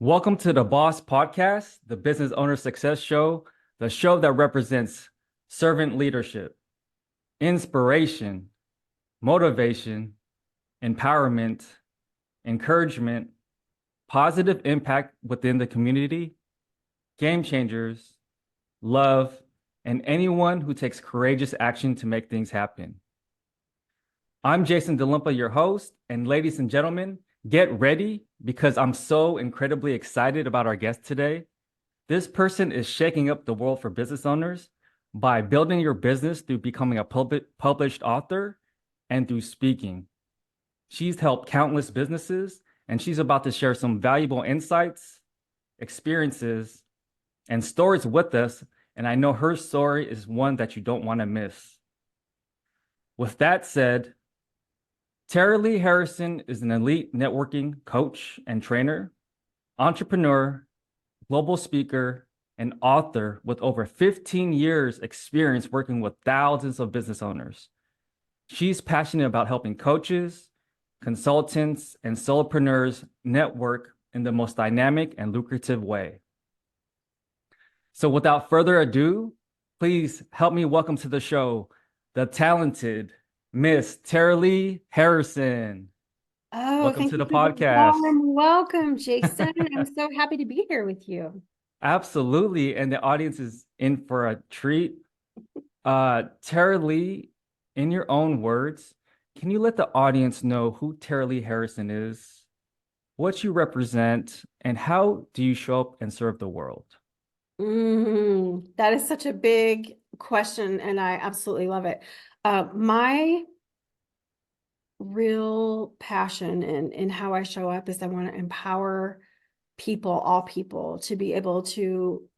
Welcome to the B.O.S. podcast, the Business Owner Success Show, the show that represents servant leadership, inspiration, motivation, empowerment, encouragement, positive impact within the community, game changers, love, and anyone who takes courageous action to make things happen. I'm Jason Delumpa, your host, and ladies and gentlemen, get ready because I'm so incredibly excited about our guest today. This person is shaking up the world for business owners by building your business through becoming a published author and through speaking. She's helped countless businesses, and she's about to share some valuable insights, experiences, and stories with us. And I know her story is one that you don't want to miss. With that said, Terilee Harrison is an elite networking coach and trainer, entrepreneur, global speaker, and author with over 15 years experience working with thousands of business owners. She's passionate about helping coaches, consultants, and solopreneurs network in the most dynamic and lucrative way. So without further ado, please help me welcome to the show the talented Miss Terilee Harrison. Oh, Welcome thank to you the for the podcast. warm welcome, Jason. I'm so happy to be here with you. Absolutely. And the audience is in for a treat. Terilee, in your own words, can you let the audience know who Terilee Harrison is, what you represent, and how do you show up and serve the world? That is such a big question, and I absolutely love it. My real passion in how I show up is I want to empower people, all people, to be able to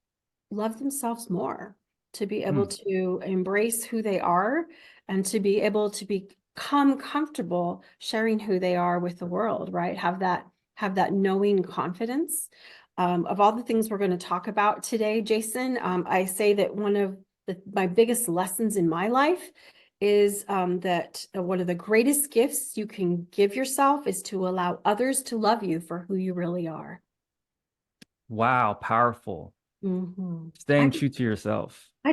love themselves more, to be able Hmm. to embrace who they are, and to be able to become comfortable sharing who they are with the world, right? Have that knowing confidence. Of all the things we're going to talk about today, Jason, I say that one of my biggest lessons in my life is that one of the greatest gifts you can give yourself is to allow others to love you for who you really are. Wow, powerful. Mhm. Staying true to yourself. And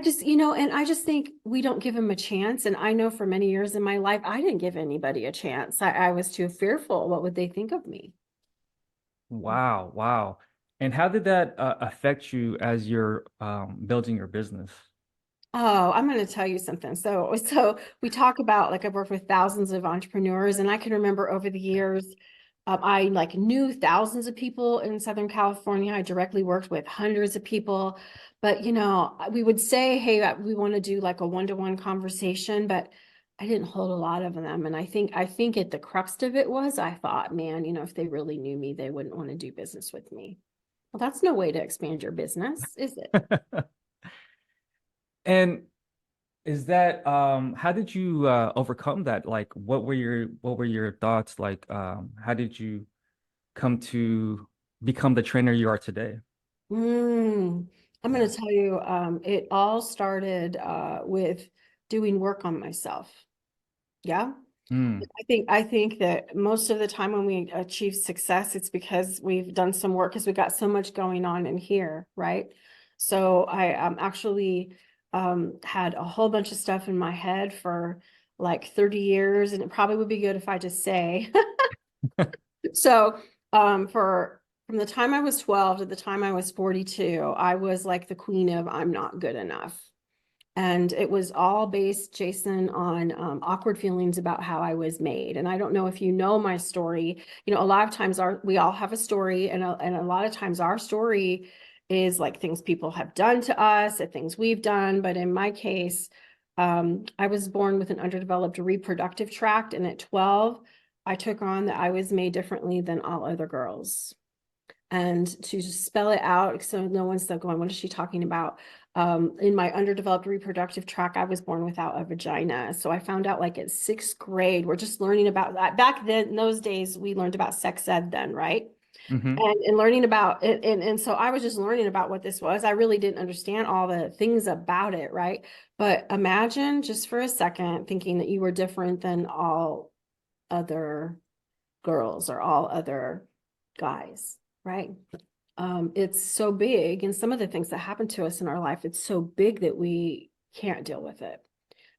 I just think we don't give them a chance. And I know for many years in my life, I didn't give anybody a chance. I was too fearful. What would they think of me? Wow, wow. And how did that affect you as you're building your business? Oh, I'm going to tell you something. So we talk about, like, I've worked with thousands of entrepreneurs, and I can remember over the years, I like knew thousands of people in Southern California. I directly worked with hundreds of people, but we would say, hey, we want to do like a one-to-one conversation, but I didn't hold a lot of them. And I think at the crux of it was, I thought, man, if they really knew me, they wouldn't want to do business with me. Well, that's no way to expand your business, is it? And is that how did you overcome that? Like what were your thoughts? Like how did you come to become the trainer you are today? Mm, I'm going to tell you, it all started with doing work on myself. Yeah. Mm, I think that most of the time when we achieve success, it's because we've done some work because we've got so much going on in here, right? So I actually had a whole bunch of stuff in my head for like 30 years, and it probably would be good if I just say. So, for from the time I was 12 to the time I was 42, I was like the queen of I'm not good enough. And it was all based, Jason, on awkward feelings about how I was made. And I don't know if you know my story. A lot of times we all have a story, and a lot of times our story is like things people have done to us, and things we've done. But in my case, I was born with an underdeveloped reproductive tract, and at 12, I took on that I was made differently than all other girls. And to just spell it out, so no one's still going, what is she talking about? In my underdeveloped reproductive tract, I was born without a vagina. So I found out like at sixth grade, we're just learning about that. Back then, in those days, we learned about sex ed then, right? hmm And learning about it. And so I was just learning about what this was. I really didn't understand all the things about it, right? But imagine just for a second thinking that you were different than all other girls or all other guys, right? It's so big, and some of the things that happen to us in our life, it's so big that we can't deal with it.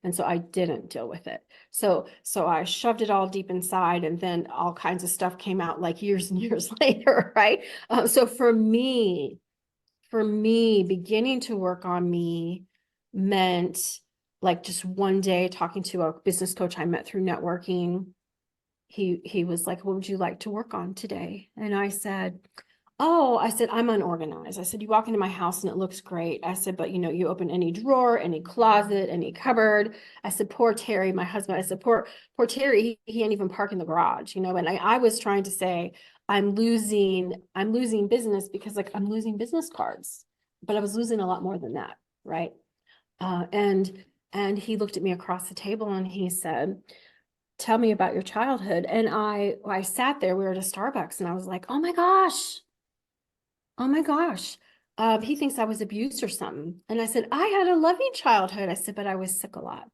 And so I didn't deal with it. So I shoved it all deep inside, and then all kinds of stuff came out like years and years later, right? So for me, beginning to work on me meant like just one day talking to a business coach I met through networking. He was like, "What would you like to work on today?" And I said, "Oh," I said, "I'm unorganized." I said, "You walk into my house and it looks great." I said, "But you open any drawer, any closet, any cupboard." I said, "Poor Terry, my husband." I said, poor Terry, he can't even park in the garage, and I was trying to say, I'm losing business because like I'm losing business cards, but I was losing a lot more than that, right? Uh, and and he looked at me across the table and he said, "Tell me about your childhood." And I sat there, we were at a Starbucks, and I was like, oh my gosh, he thinks I was abused or something. And I said, "I had a loving childhood." I said, "But I was sick a lot."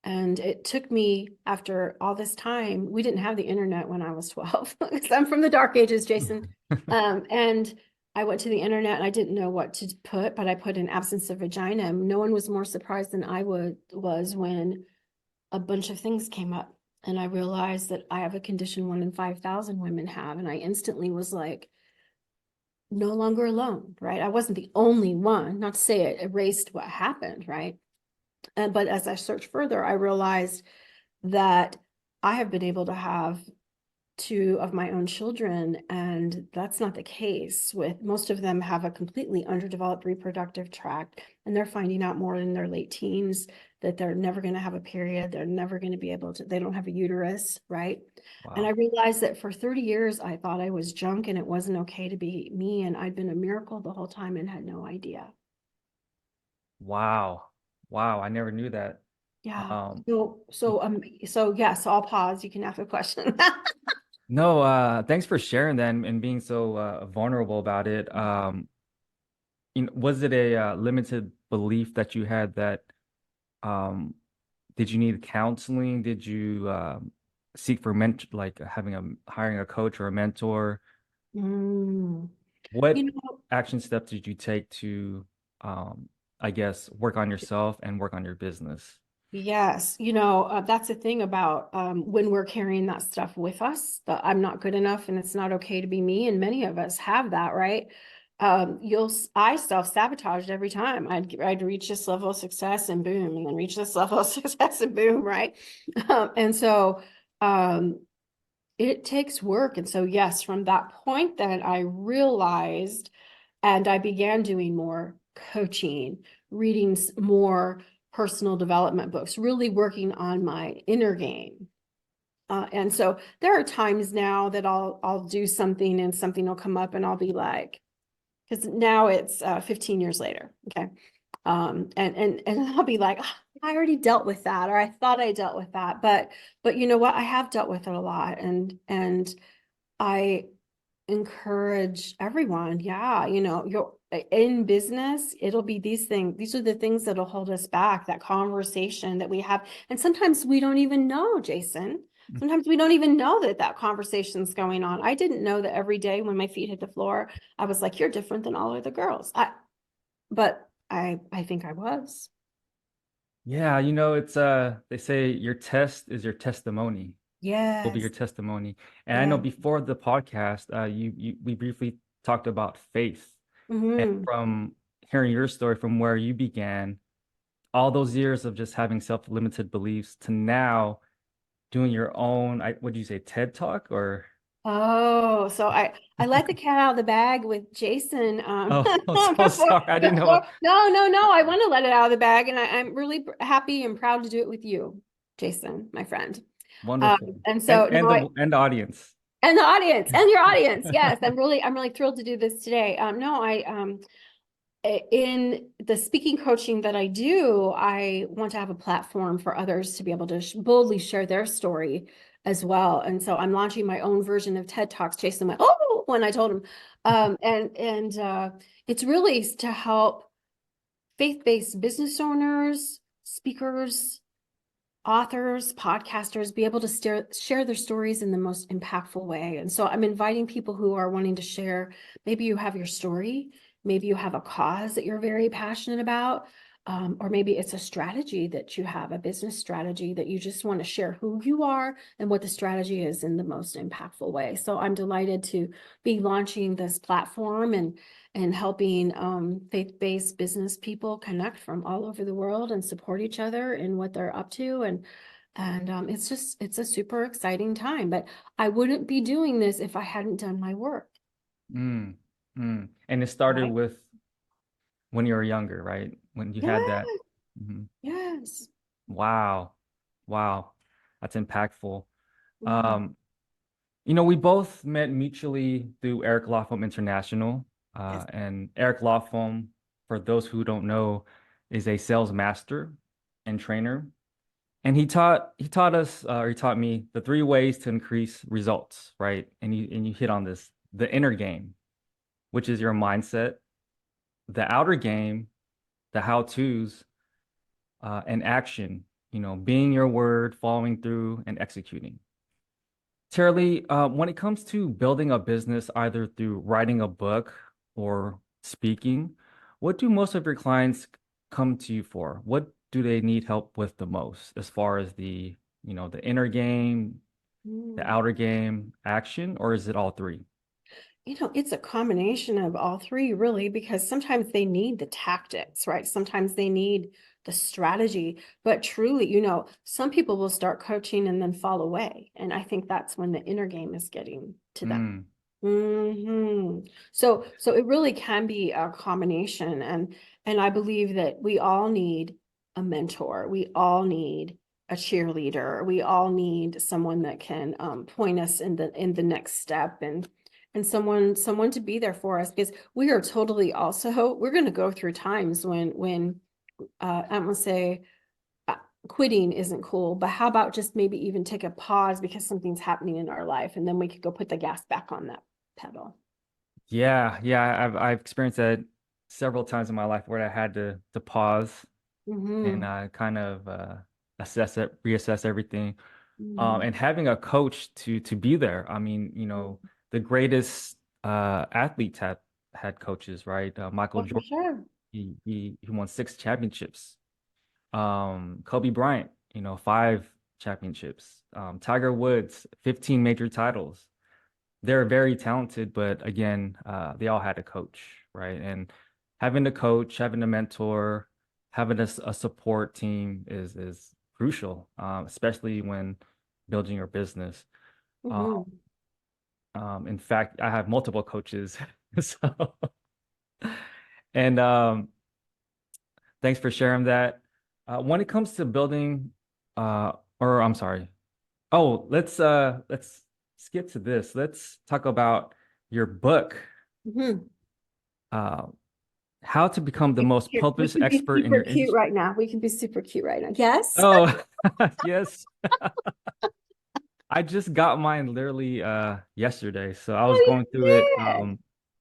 And it took me, after all this time, we didn't have the internet when I was 12, because I'm from the dark ages, Jason. And I went to the internet and I didn't know what to put, but I put in absence of vagina. No one was more surprised than was when a bunch of things came up. And I realized that I have a condition 1 in 5,000 women have. And I instantly was like, no longer alone, right? I wasn't the only one, not to say it erased what happened, right? But as I searched further, I realized that I have been able to have 2 of my own children, and that's not the case. With most of them have a completely underdeveloped reproductive tract, and they're finding out more in their late teens that they're never going to have a period, they're never going to be able to, they don't have a uterus, right? And I Wow. realized that for 30 years I thought I was junk and it wasn't okay to be me, and I'd been a miracle the whole time and had no idea. Wow. Wow. I never knew that. Yeah. Um, So yes, I'll pause, you can ask a question. no, thanks for sharing that and being so vulnerable about it. Was it a limited belief that you had that um, did you need counseling? Did you seek for like hiring a coach or a mentor? Mm. You What know, action steps did you take to, um, I guess, work on yourself and work on your business? yes, that's the thing about when we're carrying that stuff with us, that I'm not good enough and it's not okay to be me. And many of us have that, right? I self-sabotaged every time. I'd reach this level of success and boom, and then reach this level of success and boom, right? And so um, it takes work. And so, yes, from that point, then I realized, and I began doing more coaching, reading more personal development books, really working on my inner game. And so there are times now that I'll do something and something will come up and I'll be like, because now it's 15 years later, okay, and I'll be like, "Ah, I already dealt with that," or I thought I dealt with that, but you know what, I have dealt with it a lot, and I encourage everyone. Yeah, you're in business, it'll be these things. These are the things that'll hold us back, that conversation that we have. And sometimes we don't even know, Jason. Sometimes we don't even know that that conversation's going on. I didn't know that every day when my feet hit the floor, I was like, "You're different than all other girls." But I think I was. Yeah, it's they say your test is your testimony. Will be your Yes. testimony. And I know Yeah. before the podcast, we briefly talked about faith. And Hmm. from hearing your story from where you began, all those years of just having self-limited beliefs to now doing your own, what do you say, TED Talk or Oh, so I let the cat out of the bag with Jason oh, I'm so sorry. I didn't know. before. No, I want to let it out of the bag, and I'm really happy and proud to do it with you, Jason, my friend. Wonderful. And And so and no, the audience. and the audience and your audience, yes, I'm really thrilled to do this today. No, in the speaking coaching that I do, I want to have a platform for others to be able to boldly share their story as well. And so I'm launching my own version of TED Talks. Jason went, "Oh," when I told him. And it's really to help faith-based business owners, speakers, authors, podcasters be able to share their stories in the most impactful way. And so I'm inviting people who are wanting to share. Maybe you have your story, maybe you have a cause that you're very passionate about, or maybe it's a strategy that you have, a business strategy that you just want to share who you are and what the strategy is in the most impactful way. So I'm delighted to be launching this platform and helping faith-based business people connect from all over the world and support each other in what they're up to. And it's a super exciting time, but I wouldn't be doing this if I hadn't done my work. Mm, And it started Right? with when you were younger, right? When you had that. Yes, Mhm. yes. Wow. Wow. That's impactful. Mm, Um, we both met mutually through Eric Lofholm International. yes. And Eric Lofholm, for those who don't know, is a sales master and trainer. And he taught us, or he taught me the three ways to increase results, right? And you hit on this, the inner game, which is your mindset, the outer game, the how-tos, and action, being your word, following through, and executing. Terilee, when it comes to building a business, either through writing a book or speaking, what do most of your clients come to you for? What do they need help with the most as far as the inner game, the Mm. outer game, action, or is it all three? It's a combination of all three, really, because sometimes they need the tactics, right? Sometimes they need the strategy, but truly, some people will start coaching and then fall away. And I think that's when the inner game is getting to them. Mm, So it really can be a combination. And I believe that we all need a mentor. We all need a cheerleader. We all need someone that can point us in the next step and someone to be there for us, because we are totally also we're going to go through times when I'm gonna say uh, quitting isn't cool, but how about just maybe even take a pause because something's happening in our life, and then we could go put the gas back on that pedal. yeah, yeah, I've experienced that several times in my life where I had to pause and Mm-hmm. kind of reassess everything. Mm-hmm. And having a coach to be there. I mean, the greatest athletes had coaches, right? Michael Oh, for Jordan, sure. he won 6 championships. Kobe Bryant, 5 championships. Tiger Woods, 15 major titles. They're very talented, but again, they all had a coach, right? And having a coach, having a mentor, having a support team is crucial, especially when building your business. Uh, Mm-hmm. in fact, I have multiple coaches. So, and thanks for sharing that. When it comes to building, or I'm sorry. Oh, let's skip to this. Let's talk about your book, Mm-hmm. uh, How to Become the Most Here, we Published can be Expert in super Your cute Industry. right now. We can be super cute right now. Yes. Oh, yes. I just got mine literally yesterday. So I was Oh, going through it. you did.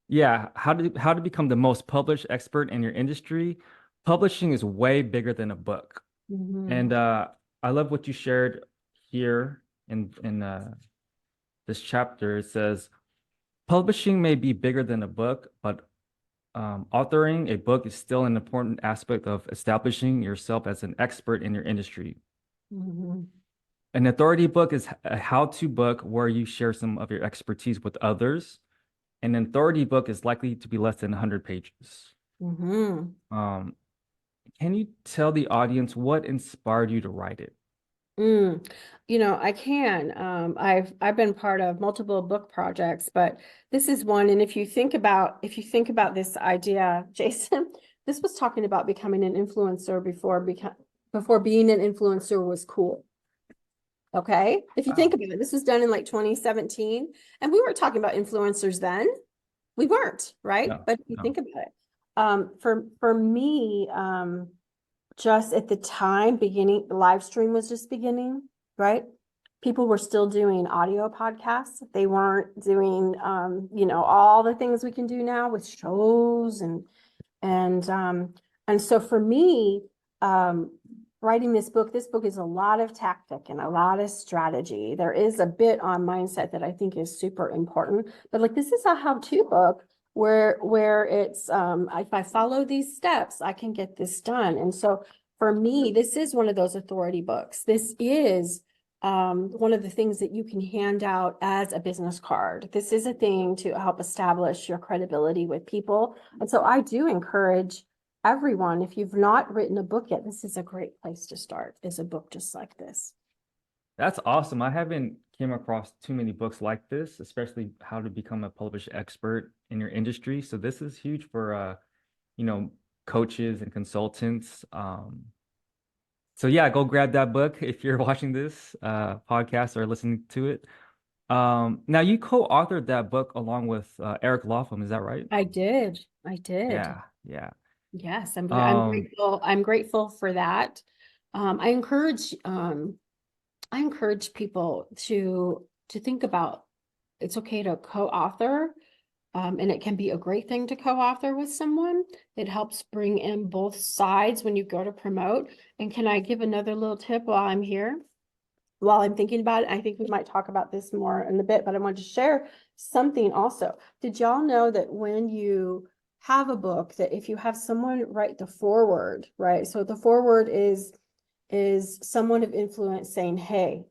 Yeah, how to become the most published expert in your industry. Publishing is way bigger than a book. Mm-hmm. And I love what you shared here in this chapter. It says publishing may be bigger than a book, but authoring a book is still an important aspect of establishing yourself as an expert in your industry. Mm-hmm. An authority book is a how-to book where you share some of your expertise with others. An authority book is likely to be less than 100 pages. Mm-hmm. Um, can you tell the audience what inspired you to write it? Mm, I can. I've been part of multiple book projects, but this is one. And if you think about this idea, Jason, this was talking about becoming an influencer before being an influencer was cool. Okay. If you think Wow. about it, this was done in like 2017, and we weren't talking about influencers then. We weren't, right? No, But if you no. think about it, for me, just at the time beginning, the live stream was just beginning, right? People were still doing audio podcasts. They weren't doing, all the things we can do now with shows and so for me, um, writing this book is a lot of tactic and a lot of strategy. There is a bit on mindset that I think is super important, but like this is a how-to book where it's if I follow these steps, I can get this done. And so for me, this is one of those authority books. This is one of the things that you can hand out as a business card. This is a thing to help establish your credibility with people. And so I do encourage everyone, if you've not written a book yet, this is a great place to start, is a book just like this. That's awesome. I haven't came across too many books like this, especially how to become a published expert in your industry. So this is huge for you know, coaches and consultants. So yeah, go grab that book if you're watching this podcast or listening to it. Now you co-authored that book along with Eric Laughlin, is that right? I did. Yeah, yeah. Yes, I'm Um, grateful. I'm grateful for that. I encourage people to think about it's okay to co-author. And it can be a great thing to co-author with someone. It helps bring in both sides when you go to promote. And can I give another little tip while I'm here? While I'm thinking about it, I think we might talk about this more in a bit, but I want to share something also. Did y'all know that when you have a book, that if you have someone write the foreword, right? So the foreword is someone of influence saying, hey,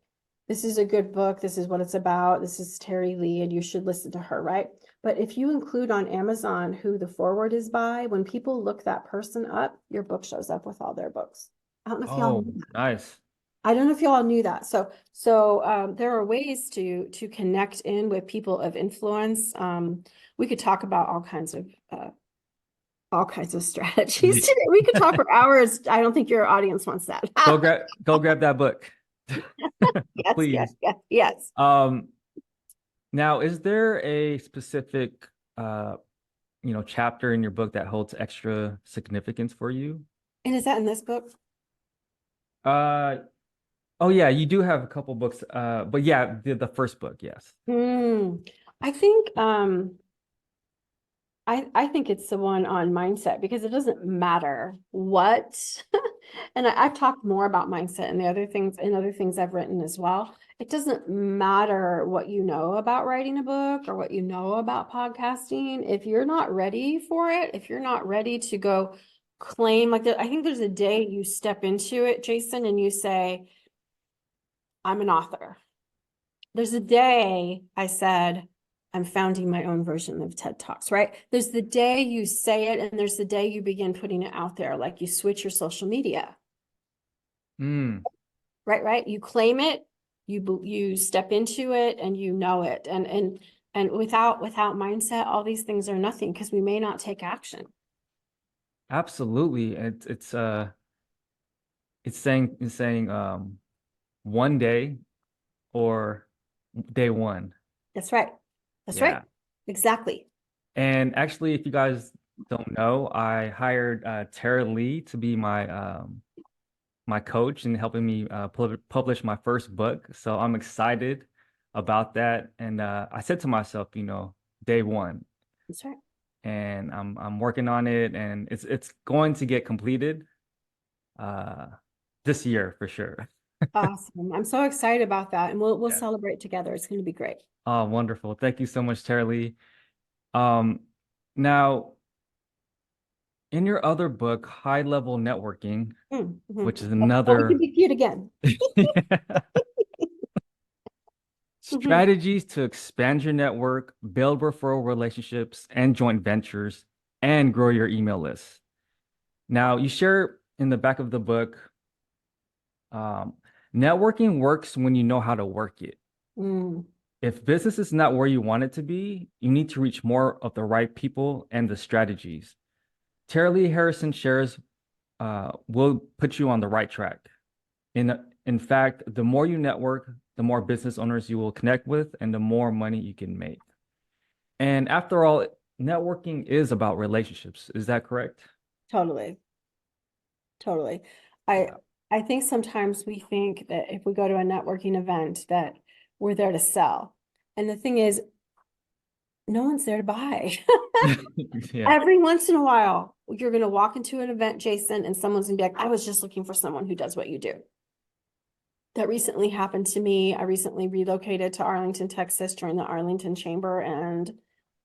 this is a good book. This is what it's about. This is Terilee, and you should listen to her, right? But if you include on Amazon who the foreword is by, when people look that person up, your book shows up with all their books. I don't know if y'all oh, knew that. nice. I don't know if y'all knew that. So there are ways to connect in with people of influence. We could talk about all kinds of strategies Ye- today. We could talk for hours. I don't think your audience wants that. Go grab that book. Yes, yes, Please. yes, yes. Um, Now, is there a specific you know, chapter in your book that holds extra significance for you? And is that in this book? Uh oh yeah, you do have a couple books. But yeah, the first book, yes. Hmm. I think I think it's the one on mindset because it doesn't matter what, and I've talked more about mindset and the other things I've written as well. It doesn't matter what you know about writing a book or what you know about podcasting. If you're not ready for it, if you're not ready to go claim I think there's a day you step into it, Jason, and you say, I'm an author. There's a day I said, I'm founding my own version of TED Talks, right? There's the day you say it, and there's the day you begin putting it out there, like you switch your social media, Mm, right? You claim it, you step into it, and you know it. And without mindset, all these things are nothing because we may not take action. absolutely. It's saying one day or day one. That's right. That's right. Yeah. Exactly. And actually, if you guys don't know, I hired Terilee to be my coach and helping me publish my first book. So I'm excited about that. And I said to myself, you know, day one, That's right. and I'm working on it, and it's going to get completed uh this year for sure. Awesome. I'm so excited about that. And we'll Yeah. celebrate together. It's going to be great. Oh, wonderful. Thank you so much, Terilee. Um, Now in your other book, High Level Networking, which is Oh, we can another be cute again. Mhm. strategies to expand your network, build referral relationships and joint ventures, and grow your email list. Now, you share in the back of the book, um, networking works when you know how to work it. Mm, If business is not where you want it to be, you need to reach more of the right people and the strategies. Terilee Harrison shares will put you on the right track. In fact, the more you network, the more business owners you will connect with, and the more money you can make. And after all, networking is about relationships. Is that correct? totally. Totally. I Yeah. I think sometimes we think that if we go to a networking event that we're there to sell. And the thing is, no one's there to buy. Yeah. Every once in a while, you're going to walk into an event, Jason, and someone's going to be like, I was just looking for someone who does what you do. That recently happened to me. I recently relocated to Arlington, Texas, joined the Arlington Chamber, and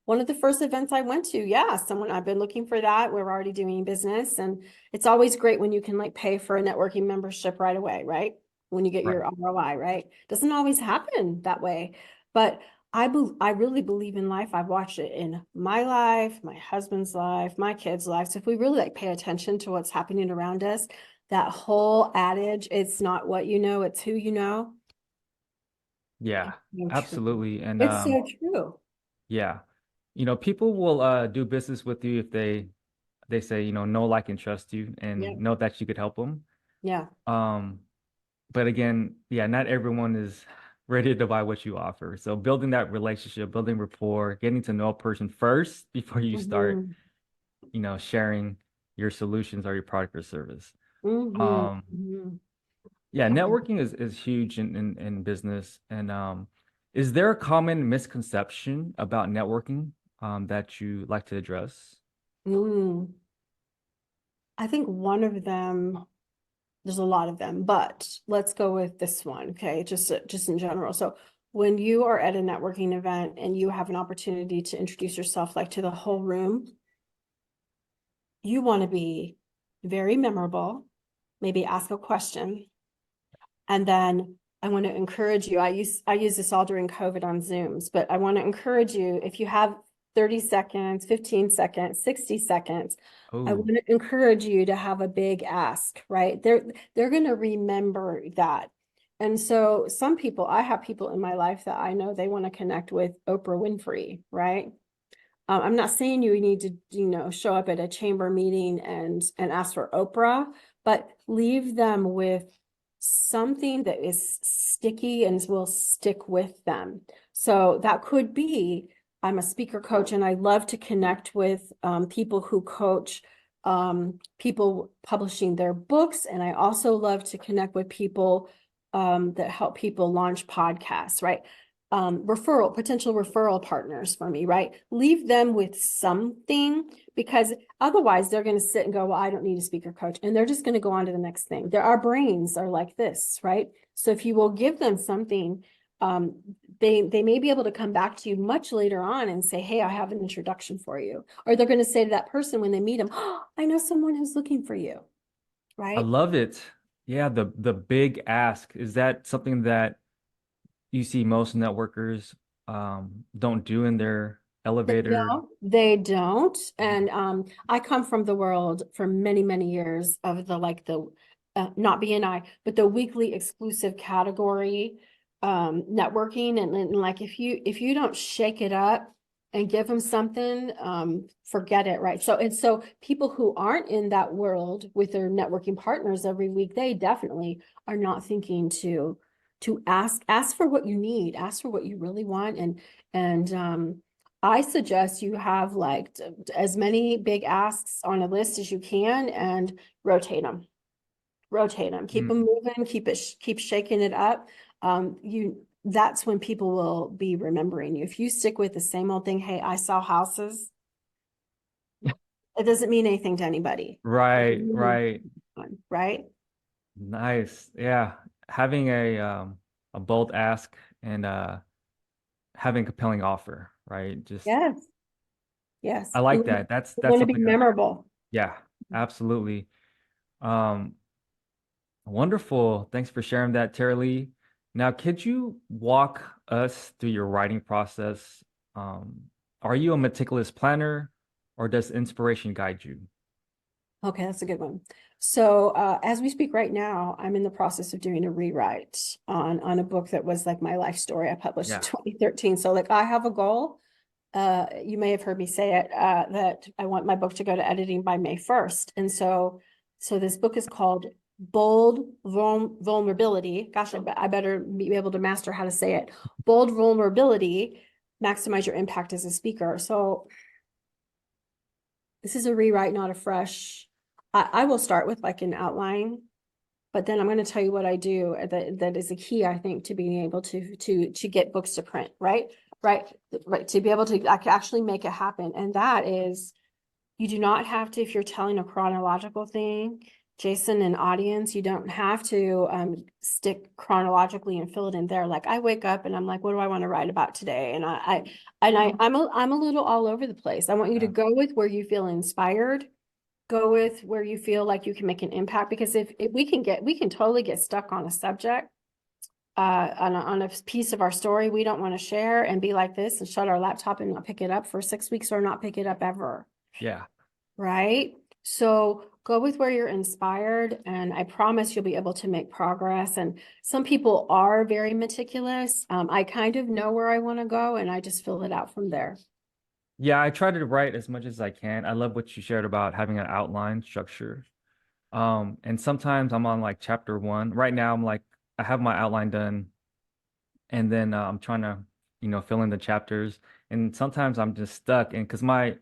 one of the first events I went to, yeah, someone I've been looking for that. We're already doing business, and it's always great when you can like pay for a networking membership right away, right? When you get Right. your ROI, right? Doesn't always happen that way, but I really believe in life. I've watched it in my life, my husband's life, my kids' lives. So if we really like pay attention to what's happening around us, that whole adage, it's not what you know, it's who you know. Yeah, It's so true. absolutely. And It's so true. yeah, people will do business with you if they say, know, like, and trust you Yeah. and know that you could help them. Yeah. Um, but again, yeah, not everyone is ready to buy what you offer. So building that relationship, building rapport, getting to know a person first before you start, Mhm. sharing your solutions or your product or service. Mhm. Um, Mhm. yeah, Yeah. networking is huge in business. And is there a common misconception about networking that you like to address? Mm. I think one of them, there's a lot of them, but let's go with this one, okay? Just in general. So when you are at a networking event and you have an opportunity to introduce yourself like to the whole room, you want to be very memorable, maybe ask a question, and then I want to encourage you. I use this all during COVID on Zooms, but I want to encourage you if you have 30 seconds, 15 seconds, 60 seconds, I Oh, want to encourage you to have a big ask, right? They're going to remember that. And so some people, I have people in my life that I know they want to connect with Oprah Winfrey, right? I'm not saying you need to, show up at a chamber meeting and ask for Oprah, but leave them with something that is sticky and will stick with them. So that could be, I'm a speaker coach and I love to connect with people who coach people publishing their books. And I also love to connect with people that help people launch podcasts, right? Potential referral partners for me, right? Leave them with something because otherwise they're going to sit and go, well, I don't need a speaker coach. And they're just going to go on to the next thing. Our brains are like this, right? So if you will give them something, they may be able to come back to you much later on and say, hey, I have an introduction for you. Or they're going to say to that person when they meet them, oh, I know someone who's looking for you, I right? love it. Yeah, the big ask. Is that something that you see most networkers don't do in their elevator? They don't. And I come from the world for many, many years of the not BNI, but the weekly exclusive category networking. And like if you don't shake it up and give them something, forget it, right? So people who aren't in that world with their networking partners every week, they definitely are not thinking to ask for what you need, ask for what you really want, and I suggest you have like as many big asks on a list as you can and rotate them. Rotate them. Keep them Mm. moving. Keep shaking it up. That's when people will be remembering you. If you stick with the same old thing, hey, I sell houses, it doesn't mean anything to anybody. Right, right. Right? Nice. Yeah. Having a bold ask and having a compelling offer, right? Just Yes. Yes. I You like that. That's want to be something that memorable. yeah, absolutely. Um, Wonderful. Thanks for sharing that, Terilee. Now, could you walk us through your writing process? Um, are you a meticulous planner or does inspiration guide you? Okay, that's a good one. So as we speak right now, I'm in the process of doing a rewrite on a book that was like my life story I published in Yeah. 2013. So like I have a goal. You may have heard me say it that I want my book to go to editing by May 1st. And so this book is called Bold Vulnerability. Gosh, I better be able to master how to say it. Bold Vulnerability, maximize your impact as a speaker. So this is a rewrite, not a fresh. I will start with like an outline, but then I'm going to tell you what I do that is a key, I think, to being able to get books to print, right? right? Right, to be able to actually make it happen. And that is, you do not have to, if you're telling a chronological thing, Jason and audience, you don't have to stick chronologically and fill it in there. Like I wake up and I'm like, what do I want to write about today? And I'm a little all over the place. I want you to Yeah. go with where you feel inspired, go with where you feel like you can make an impact. Because if we can totally get stuck on a subject, on a piece of our story we don't want to share and be like this and shut our laptop and not pick it up for 6 weeks or not pick it up ever. Yeah. Right? So go with where you're inspired, and I promise you'll be able to make progress. And some people are very meticulous. I kind of know where I want to go, and I just fill it out from there. Yeah, I try to write as much as I can. I love what you shared about having an outline structure. And sometimes I'm on like chapter one. Right now, I'm like, I have my outline done, and then I'm trying to, fill in the chapters. And sometimes I'm just stuck, and because my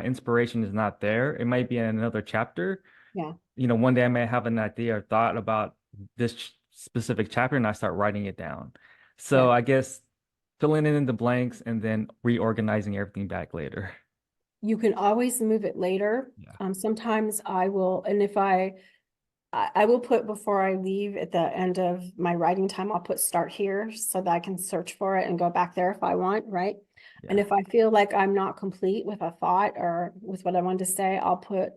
inspiration is not there, it might be in another chapter. Yeah. One day I may have an idea or thought about this specific chapter, and I start writing it down. So Yeah. I guess filling in the blanks and then reorganizing everything back later. You can always move it later. Yeah. Sometimes I will, and if I will put before I leave at the end of my writing time, I'll put start here so that I can search for it and go back there if I want, right? And Yeah. if I feel like I'm not complete with a thought or with what I wanted to say, I'll put,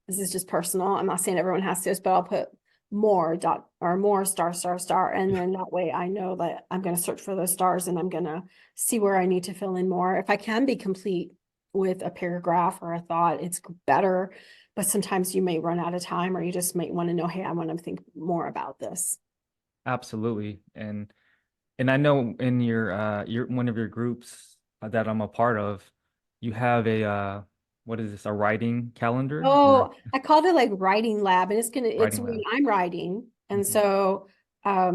this is just personal. I'm not saying everyone has to this, but I'll put more dot or more star, star, star. And then that way I know that I'm going to search for those stars and I'm going to see where I need to fill in more. If I can be complete with a paragraph or a thought, it's better. But sometimes you may run out of time, or you just might want to know, hey, I want to think more about this. Absolutely. And I know in your one of your groups that I'm a part of, you have a what is this, a writing calendar or Oh, I called it like writing lab, and it's writing when lab? I'm writing. And Mhm. so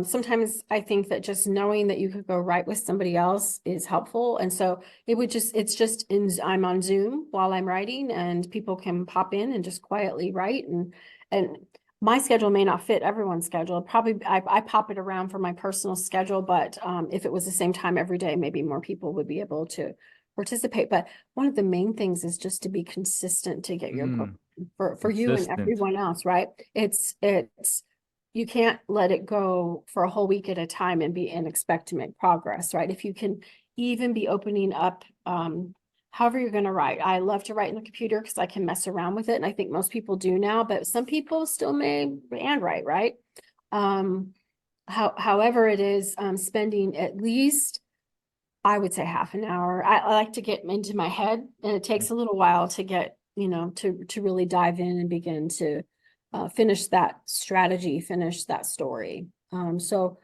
sometimes I think that just knowing that you could go write with somebody else is helpful. And so I'm on Zoom while I'm writing, and people can pop in and just quietly write. And my schedule may not fit everyone's schedule. Probably I pop it around for my personal schedule, but if it was the same time every day, maybe more people would be able to participate. But one of the main things is just to be consistent to get your book for you and Consistent. everyone else, right? It's you can't let it go for a whole week at a time and expect to make progress, right? If you can even be opening up however you're going to write. I love to write in the computer because I can mess around with it, and I think most people do now, but some people still may handwrite, right? However it is, spending at least, I would say, half an hour. I like to get into my head, and it takes a little while to get, to really dive in and begin to finish that strategy, finish that story. So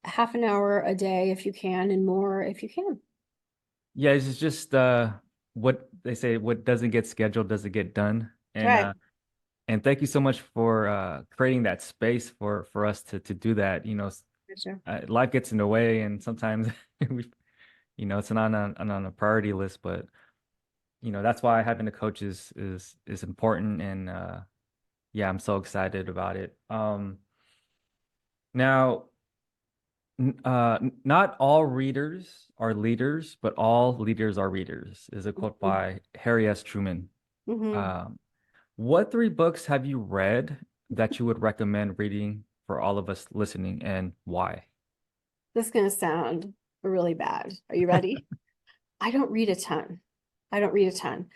half an hour a day if you can, and more if you can. Yeah, it's just what they say, what doesn't get scheduled doesn't get done. That's right. And thank you so much for creating that space for us to do that. For sure. Life gets in the way, and sometimes we, it's not on a priority list, but that's why having a coach is important. And yeah, I'm so excited about it. Now, not all readers are leaders, but all leaders are readers is a quote by Harry S. Truman. Mm-hmm. Um, what three books have you read that you would recommend reading for all of us listening, and why? This is going to sound really bad. Are you ready? I don't read a ton. I don't read a ton.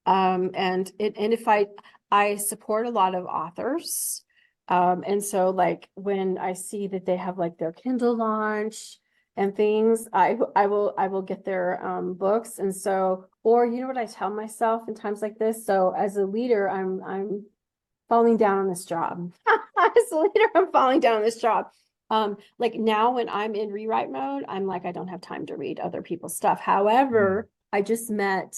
And if I support a lot of authors. And so like when I see that they have like their Kindle launch and things, I will get their books. And so, or you know what I tell myself in times like this? So as a leader, I'm falling down on this job. As a leader, I'm falling down on this job. Like now when I'm in rewrite mode, I'm like, I don't have time to read other people's stuff. Mm, However, I just met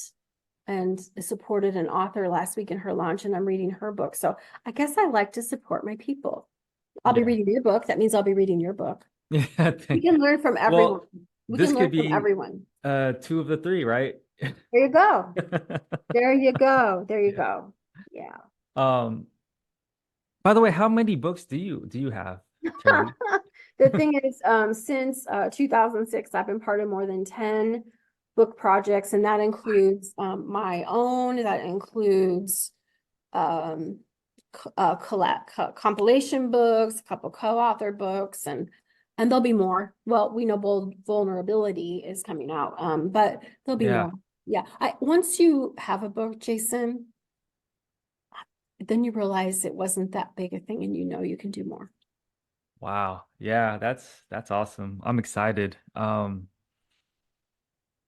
and supported an author last week in her launch, and I'm reading her book. So I guess I like to support my people. I'll be yeah. reading your book. That means I'll be reading your book. Yeah, We thank you. can learn from everyone. Well, We this can could learn from be everyone. two of the three, right? There you go. There you go. There you Yeah. go. Yeah. Um, by the way, how many books do you have, Terilee? The thing is, since 2006, I've been part of more than 10 book projects, and that includes my own, that includes um compilation books, a couple co-author books, and there'll be more. Well, we know Bold Vulnerability is coming out, but there'll be Yeah. more. Yeah, once you have a book, Jason, then you realize it wasn't that big a thing, and you can do more. Wow. Yeah, that's awesome. I'm excited.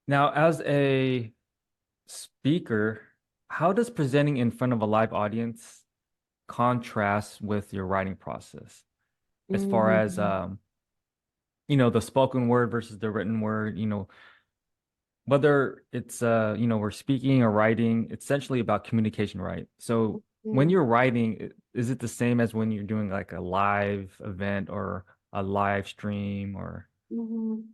Now as a speaker, how does presenting in front of a live audience contrast with your writing process? As far as Mhm. the spoken word versus the written word, whether it's we're speaking or writing, it's essentially about communication, right? So when Mhm. you're writing, is it the same as when you're doing like a live event or a live stream or Mhm.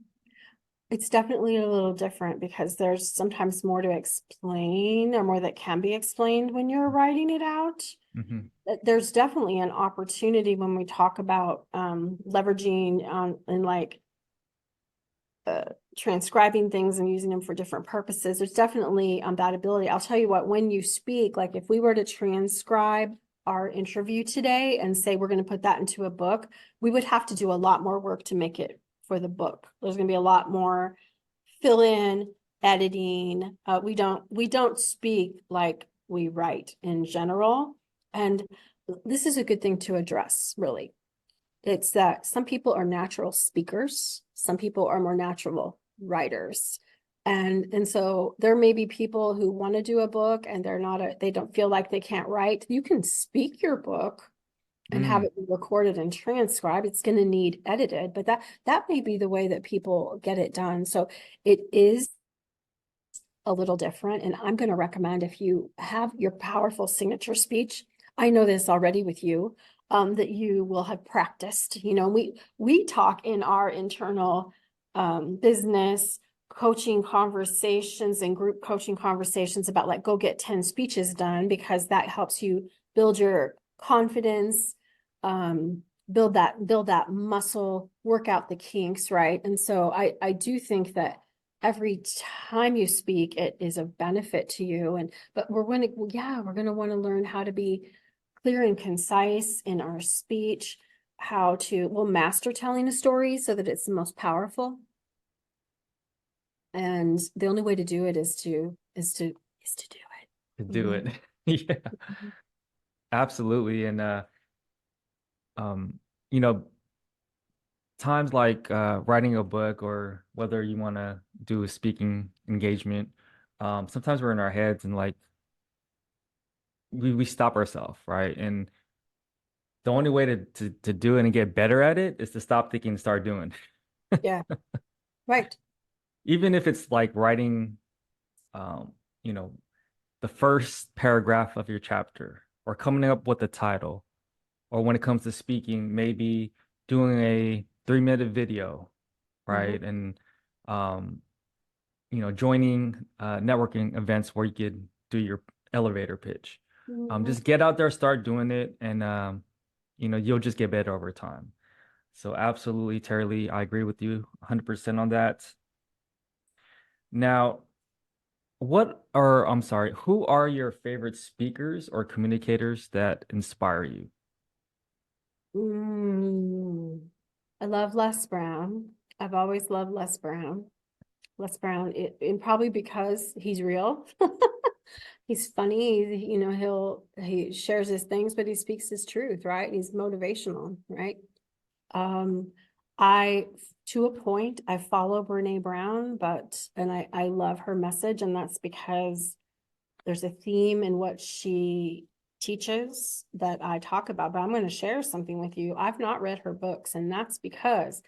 It's definitely a little different because there's sometimes more to explain, or more that can be explained when you're writing it out. Mhm. There's definitely an opportunity when we talk about leveraging and like uh, transcribing things and using them for different purposes. There's definitely that ability. I'll tell you what, when you speak, like if we were to transcribe our interview today and say we're going to put that into a book, we would have to do a lot more work to make it for the book. There's going to be a lot more fill in, editing. We don't speak like we write in general. And this is a good thing to address, really. It's that some people are natural speakers, some people are more natural writers. And so there may be people who want to do a book and they don't feel like they can't write. You can speak your book and have Mm, it be recorded and transcribed. It's going to need edited, but that may be the way that people get it done. So it is a little different. And I'm going to recommend, if you have your powerful signature speech, I know this already with you, that you will have practiced. We talk in our internal business coaching conversations and group coaching conversations about, like, go get 10 speeches done, because that helps you build your confidence, build that muscle, work out the kinks, right? And so I do think that every time you speak, it is a benefit to you. But we're going to want to learn how to be clear and concise in our speech, we'll master telling a story so that it's the most powerful. And the only way to do it is to do to it. do it. Mhm. Yeah, absolutely. And you know, times like writing a book or whether you want to do a speaking engagement, sometimes we're in our heads and like we stop ourselves, right? And the only way to do it and get better at it is to stop thinking and start doing. Yeah, right. Even if it's like writing, um, you know, the first paragraph of your chapter or coming up with the title, or when it comes to speaking, maybe doing a 3-minute video, Mhm. right? And um, joining networking events where you could do your elevator pitch. Mhm. Just get out there, start doing it, and you'll just get better over time. So absolutely, Terilee, I agree with you 100% on that. Now, I'm sorry, who are your favorite speakers or communicators that inspire you? Mm. I love Les Brown. I've always loved Les Brown. Les Brown, and probably because he's real. He's funny. He shares his things, but he speaks his truth, right? He's motivational, right? Um, I, to a point, I follow Brene Brown, and I love her message, and that's because there's a theme in what she teaches that I talk about. But I'm going to share something with you. I've not read her books, and that's because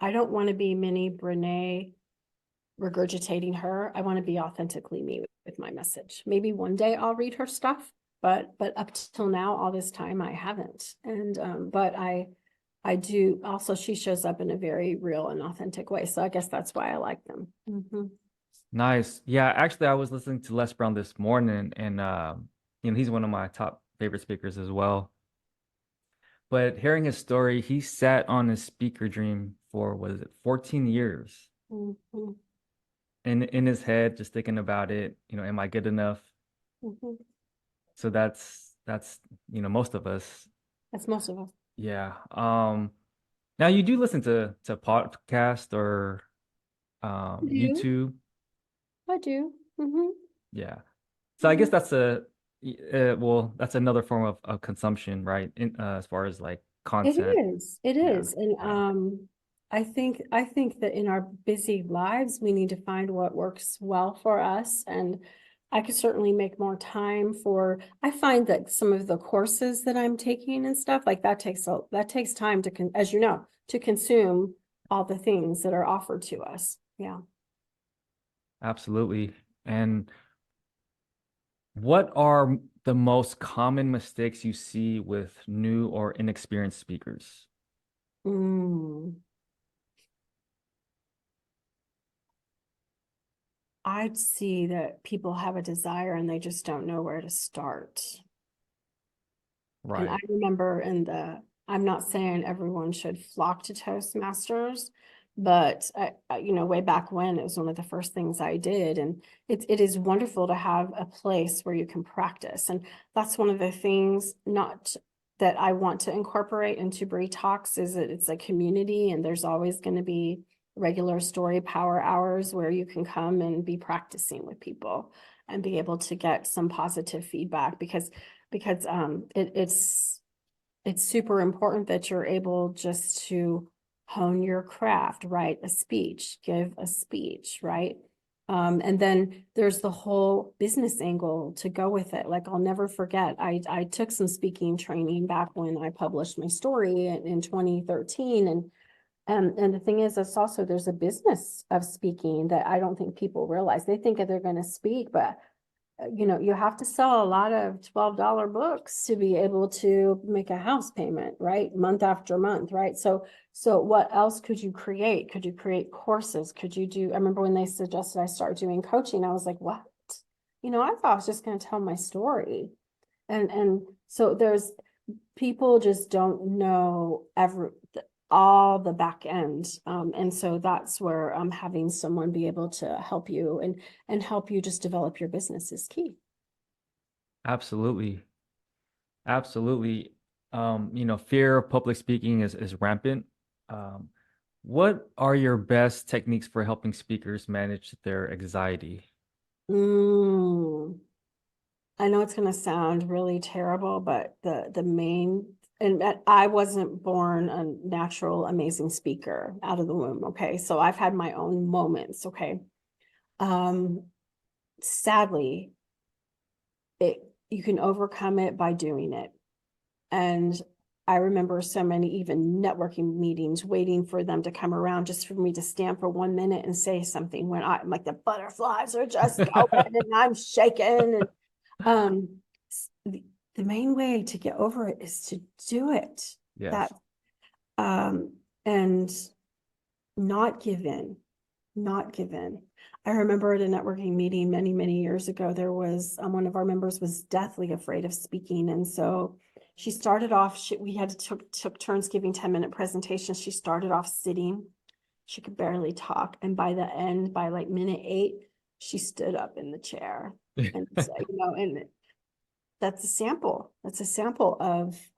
I don't want to be mini Brene regurgitating her. I want to be authentically me with my message. Maybe one day I'll read her stuff, but up till now, all this time I haven't. And but I do also, she shows up in a very real and authentic way. So I guess that's why I like them. Mhm. Nice. Yeah, actually, I was listening to Les Brown this morning, and he's one of my top favorite speakers as well. But hearing his story, he sat on his speaker dream for, what is it, 14 years. Mhm. in his head, just thinking about it, am I good enough? Mhm. So that's most of us. That's most of us. Yeah. Now you do listen to podcast or I do. YouTube. I do. Hmm. Yeah. So I guess Hmm. that's another form of consumption, right? As far as like It content. is. It Yeah. is. And Yeah. I think that in our busy lives, we need to find what works well for us. And I could certainly make more time for, I find that some of the courses that I'm taking and stuff like that takes time as you know, to consume all the things that are offered to us. Yeah. Absolutely. And what are the most common mistakes you see with new or inexperienced speakers? Mm. I'd see that people have a desire and they just don't know where to start. And I Right. remember I'm not saying everyone should flock to Toastmasters, but way back when it was one of the first things I did. And it is wonderful to have a place where you can practice. And that's one of the things not that I want to incorporate into Bree Talks is that it's a community and there's always going to be regular story power hours where you can come and be practicing with people and be able to get some positive feedback because it's super important that you're able just to hone your craft, write a speech, give a speech, right? And then there's the whole business angle to go with it. Like I'll never forget, I took some speaking training back when I published my story in 2013, and the thing is, it's also there's a business of speaking that I don't think people realize. They think that they're going to speak, but you have to sell a lot of $12 books to be able to make a house payment, right? Month after month, right? So what else could you create? Could you create courses? I remember when they suggested I start doing coaching, I was like, what? I thought I was just going to tell my story. And so there's people just don't know all the back end. And so that's where having someone be able to help you and help you just develop your business is key. Absolutely. Absolutely. Fear of public speaking is rampant. Um, what are your best techniques for helping speakers manage their anxiety? Mm, I know it's going to sound really terrible, but the main and I wasn't born a natural amazing speaker out of the womb. Okay, so I've had my own moments. Okay, um, sadly, it you can overcome it by doing it. And I remember so many even networking meetings waiting for them to come around just for me to stand for 1 minute and say something when I'm like the butterflies are just going and I'm shaking. And um, the main way to get over it is to do it. Yes. That and not give in, not give in. I remember at a networking meeting many, many years ago, there was one of our members was deathly afraid of speaking. And so she started off, we had to took turns giving 10-minute presentations. She started off sitting. She could barely talk. And by the end, by like minute 8, she stood up in the chair and said, and that's a sample. That's a sample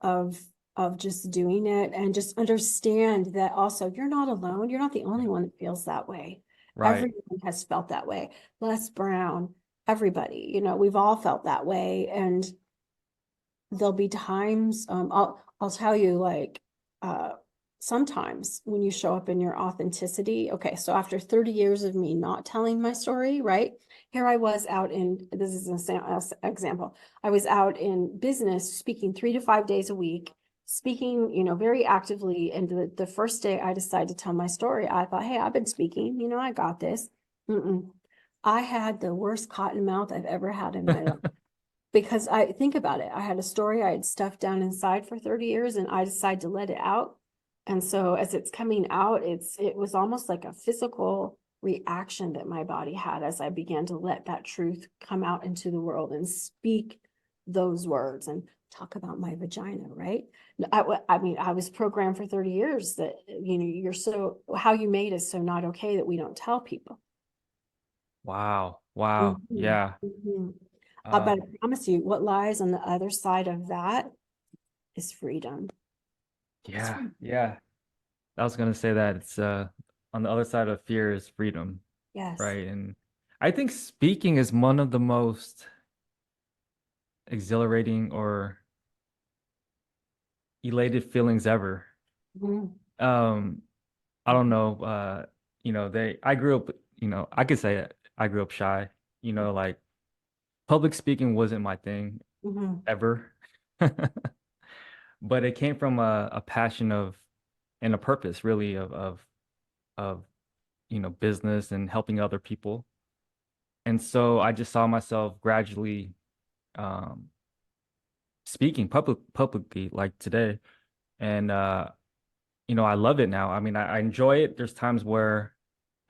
of just doing it and just understand that also you're not alone. You're not the only one that feels that way. Right. Everyone has felt that way. Les Brown, everybody, we've all felt that way. And there'll be times, I'll tell you like sometimes when you show up in your authenticity. Okay, so after 30 years of me not telling my story, right? Here I was out in, this is an example. I was out in business speaking 3 to 5 days a week, speaking, very actively. And the first day I decided to tell my story, I thought, hey, I've been speaking, I got this. Mm-mm. I had the worst cotton mouth I've ever had in my life. Because I think about it, I had a story I had stuffed down inside for 30 years and I decided to let it out. And so as it's coming out, it was almost like a physical reaction that my body had as I began to let that truth come out into the world and speak those words and talk about my vagina, right? I mean, I was programmed for 30 years that, how you made is so not okay that we don't tell people. Wow. Wow. Mhm, Yeah. mhm. Uh, But I promise you, what lies on the other side of that is freedom. It's yeah. freedom. Yeah. I was gonna say that it's on the other side of fear is freedom, Yes. right? And I think speaking is one of the most exhilarating or elated feelings ever. Mhm, Um, I don't mhm, know, I grew up, I could say it, I grew up shy, like public speaking wasn't my thing mhm. ever. But it came from a passion of and a purpose really of business and helping other people. And so I just saw myself gradually um speaking publicly like today. And I love it now. I mean, I enjoy it. There's times where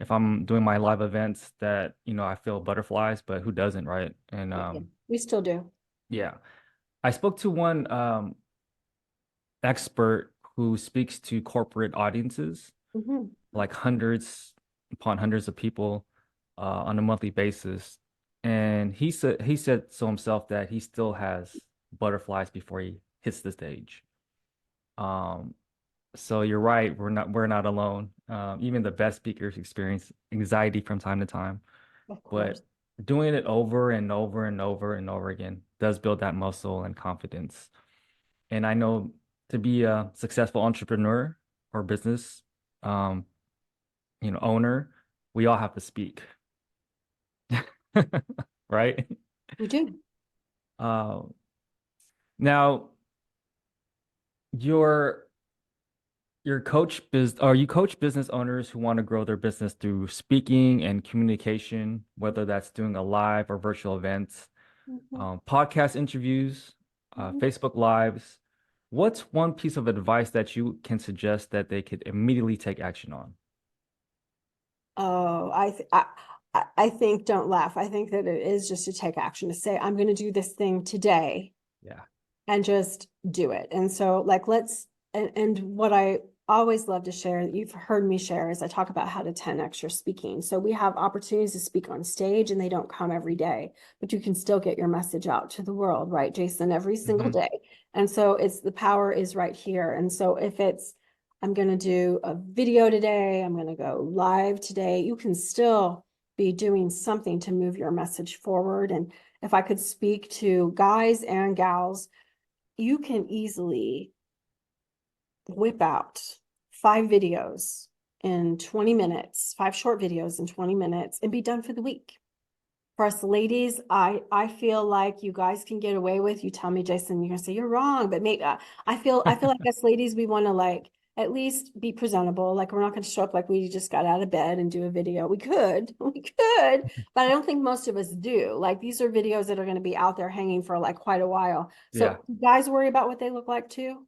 if I'm doing my live events that, I feel butterflies, but who doesn't, right? And Yeah, we still do. yeah. I spoke to one expert who speaks to corporate audiences, Mhm. like hundreds upon hundreds of people on a monthly basis. And he said so himself that he still has butterflies before he hits the stage. Um, so you're right, we're not alone. Even the best speakers experience anxiety from time to time, Of course. but doing it over and over and over and over again does build that muscle and confidence. And I know to be a successful entrepreneur or business, um, owner, we all have to speak, right? We do. Uh, now your you coach business owners who want to grow their business through speaking and communication, whether that's doing a live or virtual events, Mhm, podcast interviews, mhm. Facebook Lives. What's one piece of advice that you can suggest that they could immediately take action on? Oh, I think don't laugh. I think that it is just to take action to say, I'm going to do this thing today Yeah. and just do it. And so like and what I always love to share that you've heard me share is I talk about how to 10x your speaking. So we have opportunities to speak on stage and they don't come every day, but you can still get your message out to the world, right, Jason, every single Hmm. day. And so it's the power is right here. And so if it's I'm going to do a video today, I'm going to go live today, you can still be doing something to move your message forward. And if I could speak to guys and gals, you can easily whip out 5 videos in 20 minutes, 5 short videos in 20 minutes, and be done for the week. For us ladies, I feel like you guys can get away with. You tell me, Jason, you're gonna say you're wrong, but maybe I feel like us ladies, we want to like at least be presentable. Like we're not going to show up like we just got out of bed and do a video. We could, but I don't think most of us do. Like these are videos that are going to be out there hanging for like quite a while. Yeah. So guys worry about what they look like too.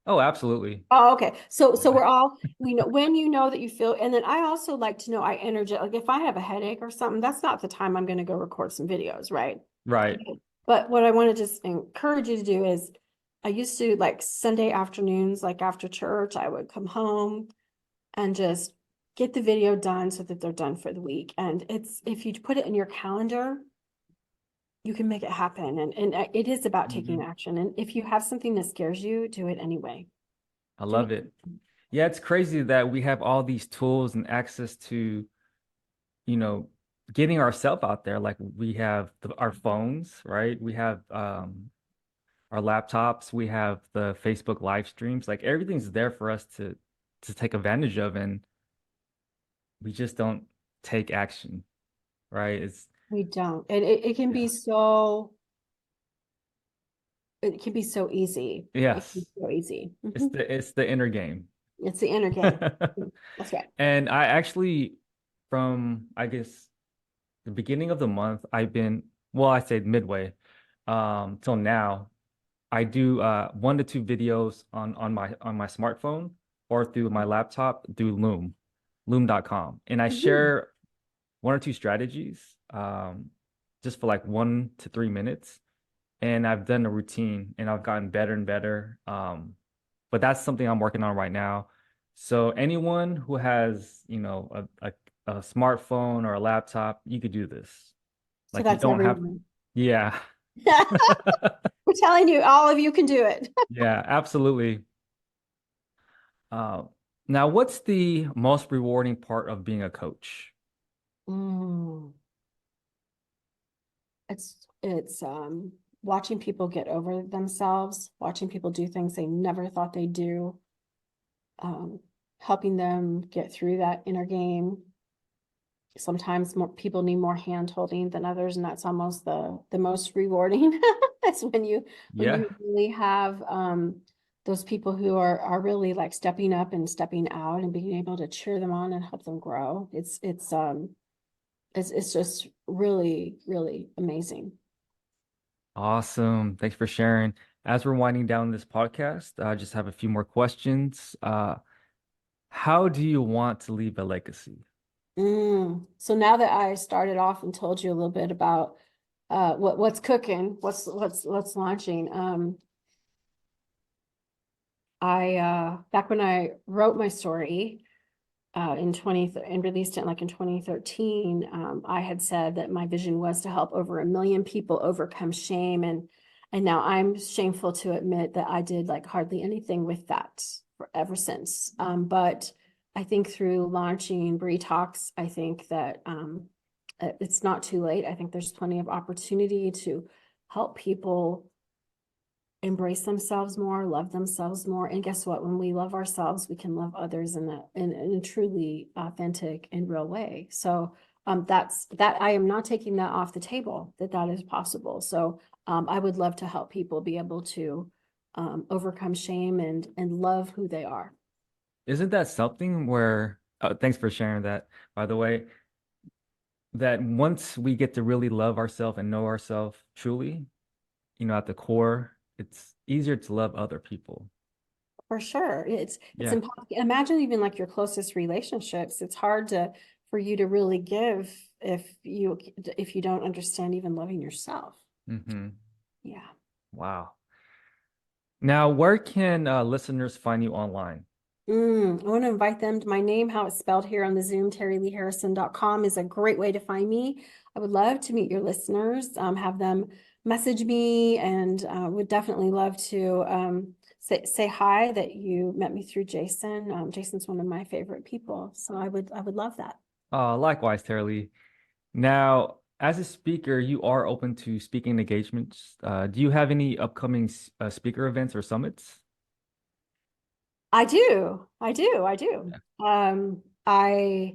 Oh, absolutely. Oh, okay. So Yeah. we're all we know when you know that you feel, and then I also like to know I energy like if I have a headache or something, that's not the time I'm going to go record some videos, right? Right. But what I want to just encourage you to do is I used to like Sunday afternoons, like after church, I would come home and just get the video done so that they're done for the week. And it's if you put it in your calendar, you can make it happen. And it is about taking Hmm. action. And if you have something that scares you, do it anyway. I Do love it. it. Yeah, it's crazy that we have all these tools and access to, you know, getting ourselves out there. Like we have our phones, right? We have our laptops, we have the Facebook live streams. Like everything's there for us to take advantage of, and we just don't take action, right? It's We don't. And it can be yeah. so it can be so easy. It can be Yes. so easy. It's Mhm. the inner game. It's the inner game. That's right. And I actually, from I guess the beginning of the month, well, I say midway, till now, I do 1 to 2 videos on my smartphone or through my laptop through Loom.com. And I Mhm. share 1 or 2 strategies, just for like 1 to 3 minutes. And I've done a routine and I've gotten better and better. But that's something I'm working on right now. So anyone who has, a a smartphone or a laptop, you could do this. So Like you that's don't have, everyone. yeah, We're telling you, all of you can do it. yeah, absolutely. Uh, Now, what's the most rewarding part of being a coach? Mm, it's watching people get over themselves, watching people do things they never thought they'd do, um, helping them get through that inner game. Sometimes more people need more hand holding than others, and that's almost the most rewarding. That's when Yeah. you really have those people who are really like stepping up and stepping out and being able to cheer them on and help them grow. It's just really, really amazing. Awesome. Thanks for sharing. As we're winding down this podcast, I just have a few more questions. How do you want to leave a legacy? So now that I started off and told you a little bit about what's cooking, what's launching, I back when I wrote my story in 20 and released it like in 2013, I had said that my vision was to help over 1 million people overcome shame, and now I'm shameful to admit that I did like hardly anything with that ever since. But I think through launching Bree Talks, I think that it's not too late. I think there's plenty of opportunity to help people embrace themselves more, love themselves more. And guess what? When we love ourselves, we can love others in a truly authentic and real way. So that's that. I am not taking that off the table, that is possible. So I would love to help people be able to overcome shame and love who they are. Isn't that something where, thanks for sharing that, by the way, that once we get to really love ourselves and know ourselves truly, at the core, it's easier to love other people. For sure. It's Yeah. impossible. Imagine even like your closest relationships. It's hard to for you to really give if you don't understand even loving yourself. Hmm. Yeah. Wow. Now, where can listeners find you online? I want to invite them to my name, how it's spelled here on the Zoom. TerileeHarrison.com is a great way to find me. I would love to meet your listeners, have them message me, and would definitely love to say hi that you met me through Jason. Jason's one of my favorite people, so I would love that. Likewise, Terilee. Now, as a speaker, you are open to speaking engagements. Do you have any upcoming speaker events or summits? I do. I do. I do. I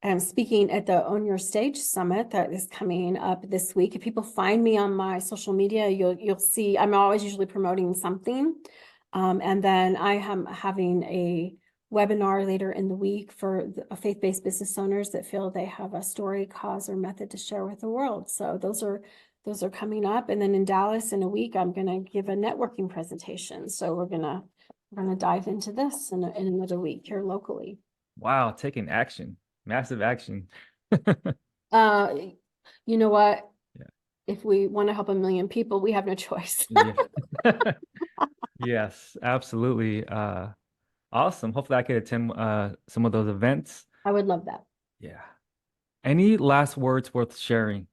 am speaking at the Own Your Stage Summit that is coming up this week. If people find me on my social media, you'll see I'm always usually promoting something. And then I am having a webinar later in the week for faith-based business owners that feel they have a story, cause, or method to share with the world. So those are coming up. And then in Dallas in a week, I'm going to give a networking presentation. So we're gonna dive into this in another week here locally. Wow, taking action, massive action. Uh, you know what? Yeah. If we want to help 1 million people, we have no choice. Yeah. Yes, absolutely. Awesome. Hopefully I could attend some of those events. I would love that. Yeah. Any last words worth sharing?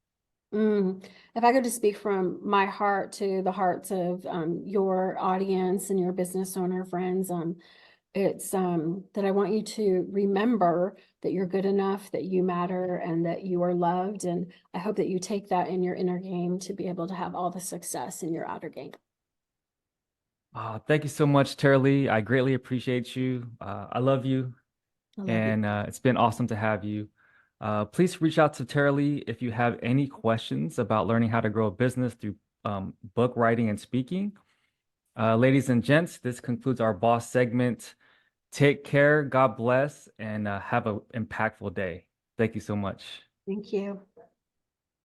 If I could just speak from my heart to the hearts of your audience and your business owner friends, it's that I want you to remember that you're good enough, that you matter, and that you are loved. And I hope that you take that in your inner game to be able to have all the success in your outer game. Thank you so much, Terilee. I greatly appreciate you. I love you, I love you. and it's been awesome to have you. Please reach out to Terilee if you have any questions about learning how to grow a business through book writing and speaking. Ladies and gents, this concludes our boss segment. Take care, God bless, and have an impactful day. Thank you so much. Thank you.